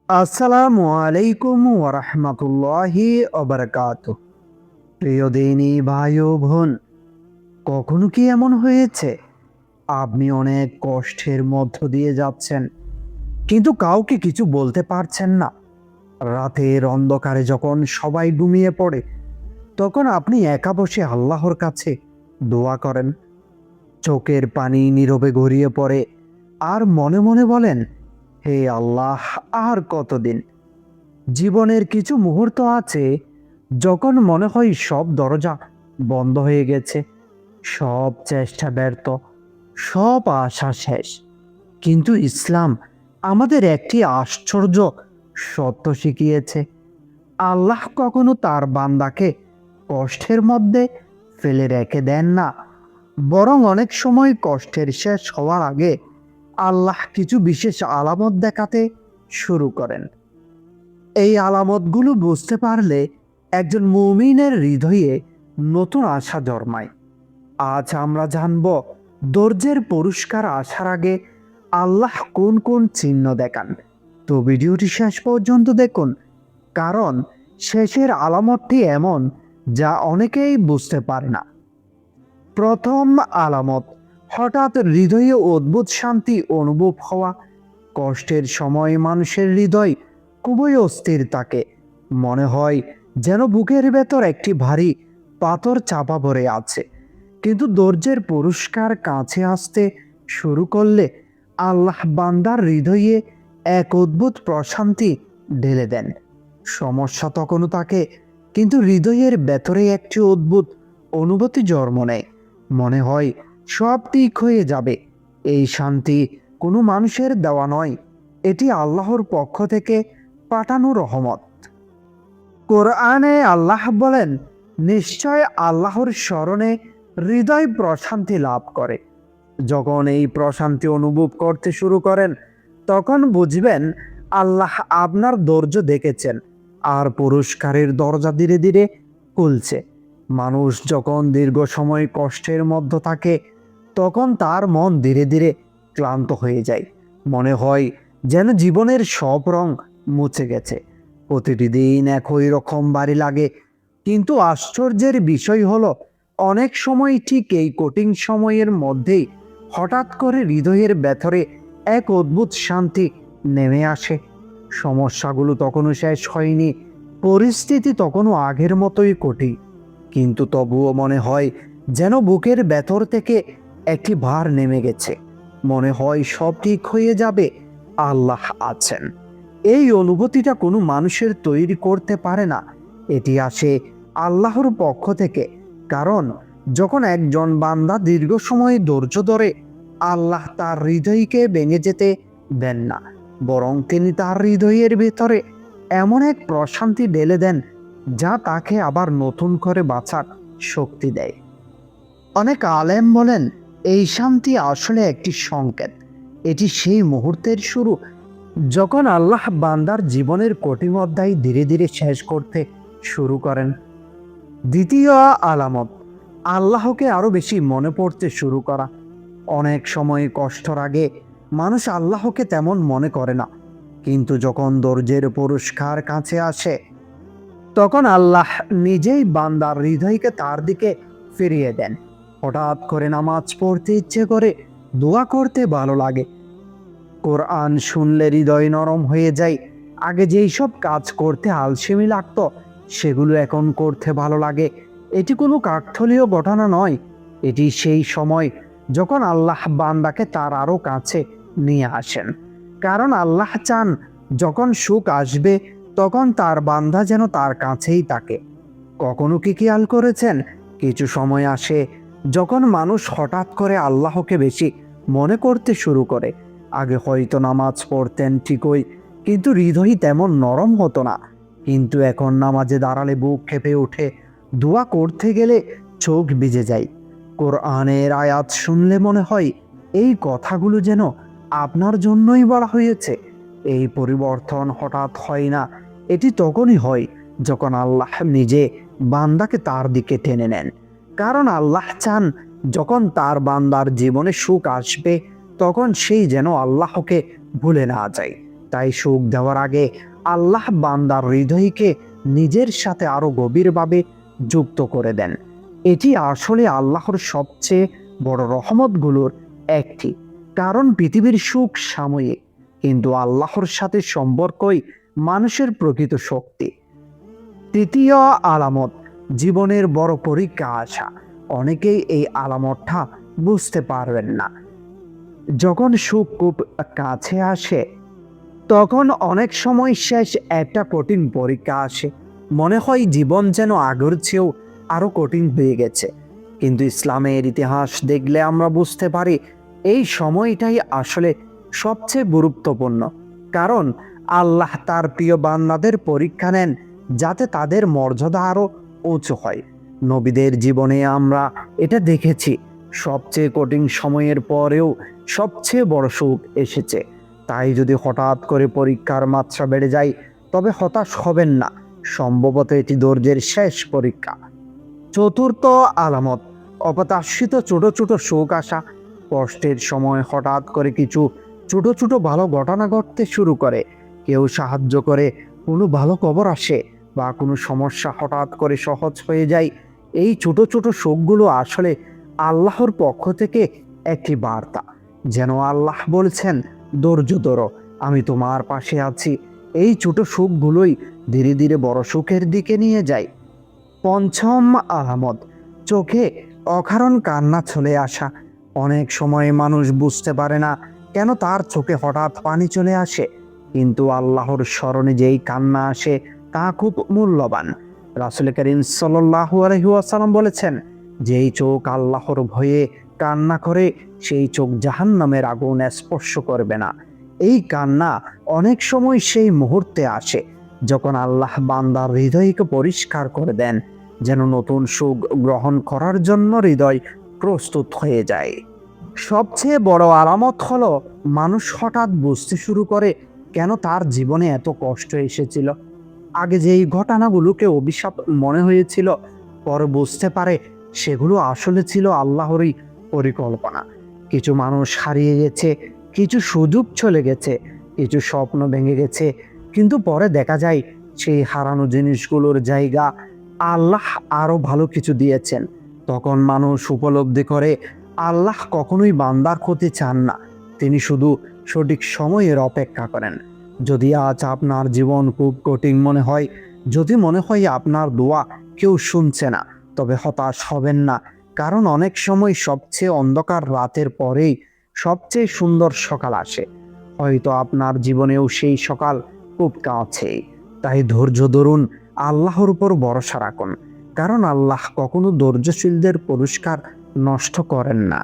আসসালামু আলাইকুম ওরহমতুল্লাহি ওবারাকাতুহু। প্রিয় দিনী ভাই ও বোন, কখনো কি এমন হয়েছে আপনি অনেক কষ্টের মধ্য দিয়ে যাচ্ছেন, কিন্তু কাউকে কিছু বলতে পারছেন না? রাতের অন্ধকারে যখন সবাই ঘুমিয়ে পড়ে, তখন আপনি একা বসে আল্লাহর কাছে দোয়া করেন, চোখের পানি নীরবে গড়িয়ে পড়ে, আর মনে মনে বলেন, হে আল্লাহ, আর কতদিন? জীবনের কিছু মুহূর্ত আছে যখন মনে হয় সব দরজা বন্ধ হয়ে গেছে, সব চেষ্টা ব্যর্থ, সব আশা শেষ। কিন্তু ইসলাম আমাদের একটি আশ্চর্য সত্য শিখিয়েছে: আল্লাহ কখনো তার বান্দাকে কষ্টের মধ্যে ফেলে রেখে দেন না, বরং অনেক সময় কষ্টের শেষ হওয়ার আগে আল্লাহ কিছু বিশেষ আলামত দেখাতে শুরু করেন। এই আলামতগুলো বুঝতে পারলে একজন মুমিনের হৃদয়ে নতুন আশা জন্মায়। আজ আমরা জানব ধৈর্যের পুরস্কার আসার আগে আল্লাহ কোন কোন চিহ্ন দেখান। তো ভিডিওটি শেষ পর্যন্ত দেখুন, কারণ শেষের আলামতটি এমন যা অনেকেই বুঝতে পারে না। প্রথম আলামত: হঠাৎ হৃদয়ে অদ্ভুত শান্তি অনুভব হওয়া। কষ্টের সময় মানুষের হৃদয় খুবই অস্থির থাকে, মনে হয় যেন বুকের ভেতর একটি ভারী পাথর চাপা পড়ে আছে। কিন্তু ধৈর্যের পুরস্কার কাছে আসতে শুরু করলে আল্লাহ বান্দার হৃদয়ে এক অদ্ভুত প্রশান্তি ঢেলে দেন। সমস্যা তখনও থাকে, কিন্তু হৃদয়ের ভেতরে একটি অদ্ভুত অনুভূতি জন্ম নেয়, মনে হয় সব ঠিক হয়ে যাবে। এই শান্তি কোনো মানুষের দেওয়া নয়, এটি আল্লাহর পক্ষ থেকে পাঠানো রহমত। কোরআনে আল্লাহ বলেন, নিশ্চয় আল্লাহর স্মরণে হৃদয় প্রশান্তি লাভ করে। যখন এই প্রশান্তি অনুভব করতে শুরু করেন, তখন বুঝবেন আল্লাহ আপনার ধৈর্য দেখেছেন, আর পুরস্কারের দরজা ধীরে ধীরে খুলছে। মানুষ যখন দীর্ঘ সময় কষ্টের মধ্যে থাকে, তখন তার মন ধীরে ধীরে ক্লান্ত হয়ে যায়, মনে হয় যেন জীবনের সব রং মুছে গেছে। প্রতিটি দিন একই রকম বাড়ি লাগে। কিন্তু আশ্চর্যের বিষয় হলো, অনেক সময় ঠিক এই কঠিন সময়ের মধ্যেই হঠাৎ করে হৃদয়ের ভেতরে এক অদ্ভুত শান্তি নেমে আসে। সমস্যাগুলো তখনও শেষ হয়নি, পরিস্থিতি তখনও আগের মতোই কঠিন, কিন্তু তবুও মনে হয় যেন বুকের ভেতর থেকে একটি ভার নেমে গেছে। মনে হয় সব ঠিক হয়ে যাবে, আল্লাহ আছেন। এই অনুভূতিটা কোনো মানুষের তৈরি করতে পারে না, এটি আসে আল্লাহর পক্ষ থেকে। কারণ যখন একজন বান্দা দীর্ঘ সময় ধৈর্য ধরে, আল্লাহ তার হৃদয়কে ভেঙে যেতে দেন না, বরং তিনি তার হৃদয়ের ভেতরে এমন এক প্রশান্তি ঢেলে দেন যা তাকে আবার নতুন করে বাঁচার শক্তি দেয়। অনেক আলেম বলেন, এই শান্তি আসলে একটি সংকেত। এটি সেই মুহূর্তের শুরু যখন আল্লাহ বান্দার জীবনের কঠিন অধ্যায় ধীরে ধীরে শেষ করতে শুরু করেন। দ্বিতীয় আলামত: আল্লাহকে আরো বেশি মনে পড়তে শুরু করা। অনেক সময় কষ্টর আগে মানুষ আল্লাহকে তেমন মনে করে না, কিন্তু যখন ধৈর্যের পুরস্কার কাছে আসে, তখন আল্লাহ নিজেই বান্দার হৃদয়কে তার দিকে ফিরিয়ে দেন। হঠাৎ করে নামাজ পড়তে ইচ্ছে করে, দোয়া করতে ভালো লাগে, কোরআন শুনলে হৃদয় নরম হয়ে যায়। আগে যেই সব কাজ করতে আলসেমি লাগতো, সেগুলো এখন করতে ভালো লাগে। এটি কোনো কাকতালীয় ঘটনা নয়, এটি সেই সময় যখন আল্লাহ বান্দাকে তার আরো কাছে নিয়ে আসেন। কারণ আল্লাহ চান যখন সুখ আসবে, তখন তার বান্দা যেন তার কাছেই থাকে। কখনো কি খেয়াল করেছেন, কিছু সময় আসে যখন মানুষ হঠাৎ করে আল্লাহকে বেশি মনে করতে শুরু করে। আগে হয়তো নামাজ পড়তেন ঠিকই, কিন্তু হৃদয় তেমন নরম হতো না। কিন্তু এখন নামাজে দাঁড়ালে বুক কেঁপে ওঠে, দোয়া করতে গেলে চোখ ভিজে যায়, কোরআনের আয়াত শুনলে মনে হয় এই কথাগুলো যেন আপনার জন্যই বলা হয়েছে। এই পরিবর্তন হঠাৎ হয় না, এটি তখনই হয় যখন আল্লাহ নিজে বান্দাকে তার দিকে টেনে নেন। কারণ আল্লাহ চান যখন তার বান্দার জীবনে সুখ আসবে, তখন সেই যেন আল্লাহকে ভুলে না যায়। তাই সুখ দেওয়ার আগে আল্লাহ বান্দার হৃদয়কে নিজের সাথে আরো গভীরভাবে যুক্ত করে দেন। এটি আসলে আল্লাহর সবচেয়ে বড় রহমতগুলোর একটি। কারণ পৃথিবীর সুখ সাময়িক, কিন্তু আল্লাহর সাথে সম্পর্কই মানুষের প্রকৃত শক্তি। তৃতীয় আলামত, জীবনের বড় পরীক্ষা আসা। অনেকেই এই আলামতটা বুঝতে পারবেন না। যখন সুখ খুব কাছে আসে তখন অনেক সময় শেষ একটা কঠিন পরীক্ষা আসে। মনে হয় জীবন যেন আগের চেয়েও আরো কঠিন হয়ে গেছে। কিন্তু ইসলামের ইতিহাস দেখলে আমরা বুঝতে পারি এই সময়টাই আসলে সবচেয়ে গুরুত্বপূর্ণ। কারণ আল্লাহ তার প্রিয় বান্দাদের পরীক্ষা নেন যাতে তাদের মর্যাদা আরো উঁচু হয়। নবীদের জীবনে আমরা এটা দেখেছি, সবচেয়ে কঠিন সময়ের পরেও সবচেয়ে বড় সুখ এসেছে। তাই যদি হঠাৎ করে পরীক্ষার মাত্রা বেড়ে যায় তবে হতাশ হবেন না, সম্ভবত এটি ধৈর্যের শেষ পরীক্ষা। চতুর্থ আলামত, অপ্রত্যাশিত ছোট ছোট সুখ আসা। কষ্টের সময় হঠাৎ করে কিছু ছোট ছোট ভালো ঘটনা ঘটতে শুরু করে। কেউ সাহায্য করে, কোনো ভালো খবর আসে, বা কোনো সমস্যা হঠাৎ করে সহজ হয়ে যায়। এই ছোট ছোট সুখগুলো আসলে আল্লাহর পক্ষ থেকে একটি বার্তা, যেন আল্লাহ বলছেন, ধৈর্য ধরো, আমি তোমার পাশে আছি। এই ছোট সুখগুলোই ধীরে ধীরে বড় সুখের দিকে নিয়ে যায়। পঞ্চম আলামত, চোখে অকারণ কান্না চলে আসা। অনেক সময় মানুষ বুঝতে পারে না কেন তার চোখে হঠাৎ পানি চলে আসে, কিন্তু আল্লাহর স্মরণে যেই কান্না আসে তা খুব মূল্যবান। রাসূল করিম সাল্লাল্লাহু আলাইহি ওয়াসাল্লাম বলেছেন, যেই চোখ আল্লাহর ভয়ে কান্না করে সেই চোখ জাহান্নামের আগুন স্পর্শ করবে না। এই কান্না অনেক সময় সেই মুহূর্তে আসে যখন আল্লাহ বান্দার হৃদয়কে পরিষ্কার করে দেন, যেন নতুন সুখ গ্রহণ করার জন্য হৃদয় প্রস্তুত হয়ে যায়। সবচেয়ে বড় আলামত হলো মানুষ হঠাৎ বুঝতে শুরু করে কেন তার জীবনে এত কষ্ট এসেছিল। আগে যেই ঘটনাগুলোকে অভিশাপ মনে হয়েছিল, পরে বুঝতে পারে সেগুলো আসলে ছিল আল্লাহরই পরিকল্পনা। কিছু মানুষ হারিয়ে গেছে, কিছু সুযোগ চলে গেছে, কিছু স্বপ্ন ভেঙে গেছে, কিন্তু পরে দেখা যায় সেই হারানো জিনিসগুলোর জায়গা আল্লাহ আরো ভালো কিছু দিয়েছেন। তখন মানুষ উপলব্ধি করে আল্লাহ কখনোই বান্দার ক্ষতি চান না, তিনি শুধু সঠিক সময়ের অপেক্ষা করেন। যদি আজ আপনার জীবন খুব কঠিন মনে হয়, যদি মনে হয় আপনার দোয়া কেউ শুনছে না, তবে হতাশ হবেন না। কারণ অনেক সময় সবচেয়ে অন্ধকার রাতের পরেই সবচেয়ে সুন্দর সকাল আসে। হয়তো আপনার জীবনেও সেই সকাল খুব কাছে। তাই ধৈর্য ধরুন, আল্লাহর উপর ভরসা রাখুন, কারণ আল্লাহ কখনো ধৈর্যশীলদের পুরস্কার নষ্ট করেন না।